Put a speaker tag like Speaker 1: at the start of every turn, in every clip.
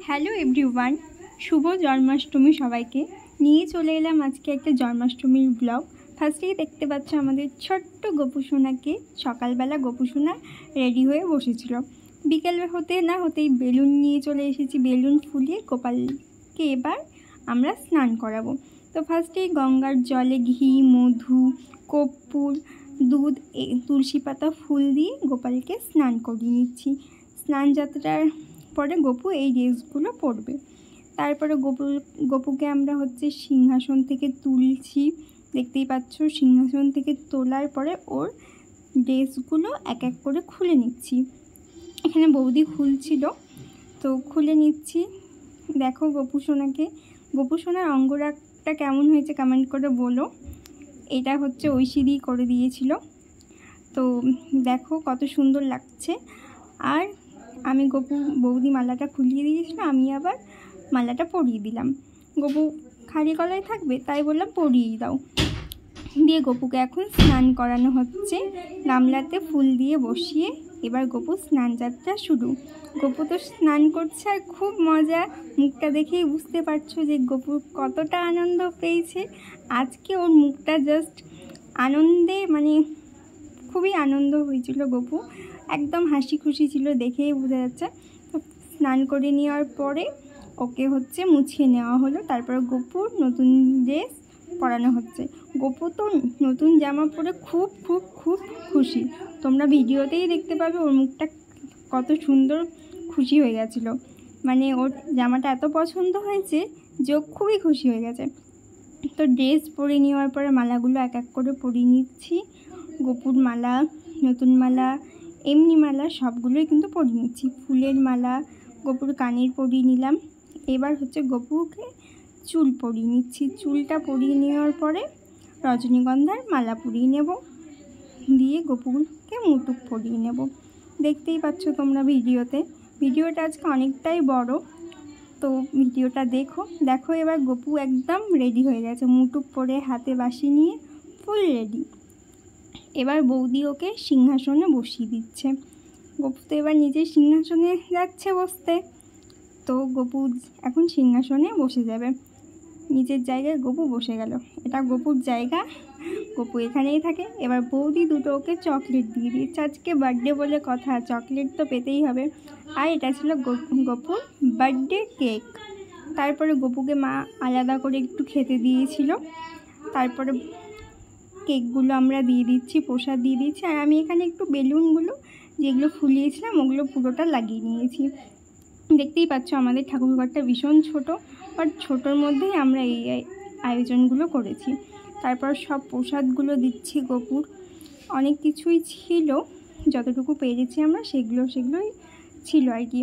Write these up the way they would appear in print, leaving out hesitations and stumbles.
Speaker 1: Hello everyone, শুভ জন্মাষ্টমী সবাইকে। নিয়ে চলে এলাম আজকে একটা জন্মাষ্টমীর ব্লগ। ফার্স্টেই দেখতে পাচ্ছ আমাদের ছোট্ট গোপুসোনাকে। সকালবেলা গোপুসোনা রেডি হয়ে বসেছিল। বিকেল হতে না হতেই বেলুন নিয়ে চলে এসেছি। বেলুন ফুলিয়ে গোপালকে এবার আমরা স্নান করাবো। তো ফার্স্টেই গঙ্গার জলে ঘি, মধু, কর্পূর, দুধ, তুলসী পাতা, ফুল দিয়ে গোপালকে স্নান করিয়ে নিচ্ছি। স্নান যাত্রার পরে গপু এই ড্রেসগুলো পরবে। তারপরে গপুকে আমরা সিংহাসন থেকে তুলছি। দেখতেই পাচ্ছ, সিংহাসন থেকে তোলার পরে ওর ড্রেসগুলো এক এক করে খুলে নিচ্ছি। এখানে বৌদি খুলছিল, তো খুলে নিচ্ছি। দেখো গোপুসোনাকে। গোপুসোনার অঙ্গরাগটা কেমন হয়েছে কমেন্ট করে বলো। এটা ঐশিদি করে দিয়েছিল। তো দেখো কত সুন্দর লাগছে। আর আমি বৌদি মালাটা খুলিয়ে দিয়েছিল, আমি আবার মালাটা পরিয়ে দিলাম। গপু খালি গলায় থাকবে, তাই বললাম পরিয়েই দাও। দিয়ে গপুকে এখন স্নান করানো হচ্ছে। গামলাতে ফুল দিয়ে বসিয়ে এবার গপু স্নান যাত্রা শুরু। গপু তো স্নান করছে আর খুব মজা। মুখটা দেখেই বুঝতে পারছো যে গপু কতটা আনন্দ পেয়েছে। আজকে ওর মুখটা জাস্ট আনন্দে, খুবই আনন্দ হয়েছিল। গপু একদম হাসি খুশি ছিল, দেখেই বোঝা যাচ্ছে। তো স্নান করে নেওয়ার পরে ওকে মুছিয়ে নেওয়া হলো। তারপর গপুর নতুন ড্রেস পরানো হচ্ছে। গপু তো নতুন জামা পরে খুব খুব খুব খুশি। তোমরা ভিডিওতেই দেখতে পাবে ওর মুখটা কত সুন্দর খুশি হয়ে গেছিলো। ওর জামাটা এত পছন্দ হয়েছে যে ও খুবই খুশি হয়ে গেছে। তো ড্রেস পরে নেওয়ার পরে মালাগুলো এক এক করে পরিয়ে নিচ্ছি। গপুর মালা, নতুন মালা, এমনি মালা সবগুলোই কিন্তু পরিয়ে নিচ্ছি। ফুলের মালা গপুর কানের পরিয়ে নিলাম। এবার গপুকে চুল পরিয়ে নিচ্ছি। চুলটা পরিয়ে নেওয়ার পরে রজনীগন্ধার মালা পরিয়ে নেব, দিয়ে গপুকে মুটুক পরিয়ে নেব। দেখতেই পাচ্ছ তোমরা ভিডিওটা আজকে অনেকটাই বড়, তো ভিডিওটা দেখো। এবার গপু একদম রেডি হয়ে গেছে, মুটুক পরে হাতে বাঁশি নিয়ে ফুল রেডি। এবার বৌদি ওকে সিংহাসনে বসিয়ে দিচ্ছে। গপু তো এবার নিজের সিংহাসনে যাচ্ছে বসতে। তো গপু এখন সিংহাসনে বসে যাবে। নিজের জায়গায় গপু বসে গেল। এটা গপুর জায়গা, গপু এখানেই থাকে। এবার বৌদি দুটো ওকে চকলেট দিয়ে দিচ্ছে। আজকে বার্থডে বলে কথা, চকলেট তো পেতেই হবে। আর এটা ছিল গপুর বার্থডে কেক। তারপরে গপুকে মা আলাদা করে একটু খেতে দিয়েছিল। তারপরে কেকগুলো আমরা দিয়ে দিচ্ছি, প্রসাদ দিয়ে দিচ্ছি। আর আমি এখানে একটু বেলুনগুলো যেগুলো ফুলিয়েছিলাম ওগুলো পুরোটা লাগিয়ে নিয়েছি। দেখতেই পাচ্ছ আমাদের ঠাকুরঘরটা ভীষণ ছোট, বাট ছোটোর মধ্যেই আমরা এই আয়োজনগুলো করেছি। তারপর সব প্রসাদগুলো দিচ্ছি গপুর। অনেক কিছুই ছিল, যতটুকু পেরেছি আমরা সেগুলোই ছিল আর কি।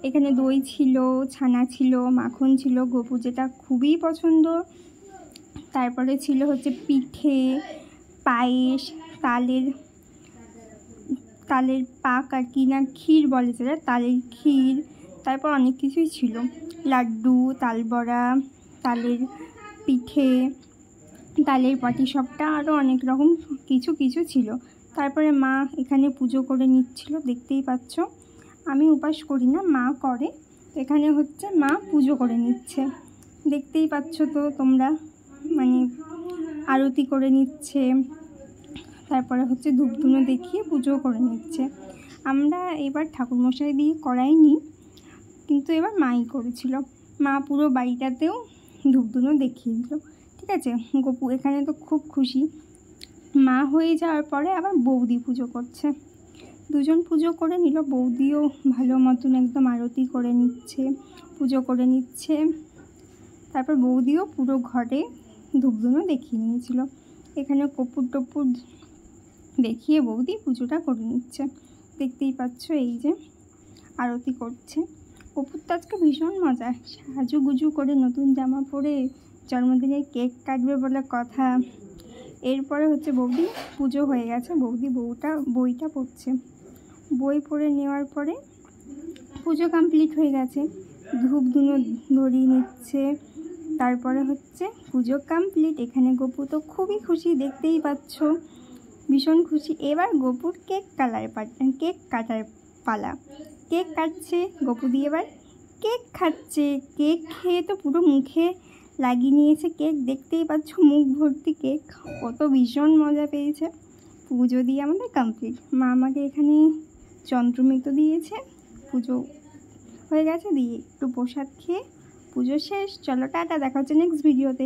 Speaker 1: এখানে দই ছিল, ছানা ছিল, মাখন ছিল, গপু যেটা খুবই পছন্দ। তারপরে ছিল পিঠে, পায়েস, তালের পাক আর কি না ক্ষীর বলে যেটা, তালের ক্ষীর। তারপর অনেক কিছুই ছিল, লাড্ডু, তালবড়া, তালের পিঠে, তালের পাটিসাপটা, আরও অনেক রকম কিছু ছিল। তারপরে মা এখানে পুজো করে নিচ্ছিল। দেখতেই পাচ্ছ, আমি উপাস করি না, মা করে। এখানে মা পুজো করে নিচ্ছে। দেখতেই পাচ্ছ তো তোমরা, আরতি করে নিচ্ছে। তারপরে ধূপধুনো দেখিয়ে পুজো করে নিচ্ছে। আমরা এবার ঠাকুরমশাই দিয়ে করাইনি, কিন্তু এবার মাই করেছিল। মা পুরো বাড়িটাতেও ধূপধুনো দেখিয়ে দিল। ঠিক আছে, গপু এখানে তো খুব খুশি। মা হয়ে যাওয়ার পরে আবার বৌদি পুজো করছে। দুজন পুজো করে নিল। বৌদিও ভালো মতন একদম আরতি করে নিচ্ছে, পুজো করে নিচ্ছে। তারপর বৌদিও পুরো ঘরে ধূপধুনো দেখিয়ে নিয়েছিল। এখানে কর্পূর টপুর দেখিয়ে বৌদি পুজোটা করে নিচ্ছে। দেখতেই পাচ্ছ এই যে আরতি করছে। কর্পূর তো আজকে ভীষণ মজা, সাজুগুজু করে নতুন জামা পরে জন্মদিনে কেক কাটবে বলে কথা। এরপরে বৌদি পুজো হয়ে গেছে। বৌদি বইটা পড়ছে। বই পড়ে নেওয়ার পরে পুজো কমপ্লিট হয়ে গেছে। ধূপধুনো ধরিয়ে নিচ্ছে। তারপরে পুজো কমপ্লিট। এখানে গপু তো খুবই খুশি, দেখতেই পাচ্ছ ভীষণ খুশি। এবার গপুর কেক কাটার পালা। কেক কাটছে গপু দিয়ে। এবার কেক খাচ্ছে। কেক খেয়ে তো পুরো মুখে লাগিয়ে নিয়েছে কেক, দেখতেই পাচ্ছ মুখ ভর্তি কেক। কত ভীষণ মজা পেয়েছে। পুজো দিয়ে আমাদের কমপ্লিট। মা আমাকে এখানে যন্ত্রমিত দিয়েছে, পুজো হয়ে গেছে, দিয়ে একটু প্রসাদ খেয়ে পুজো শেষ। চলো টাটা, দেখা হচ্ছে নেক্সট ভিডিওতে।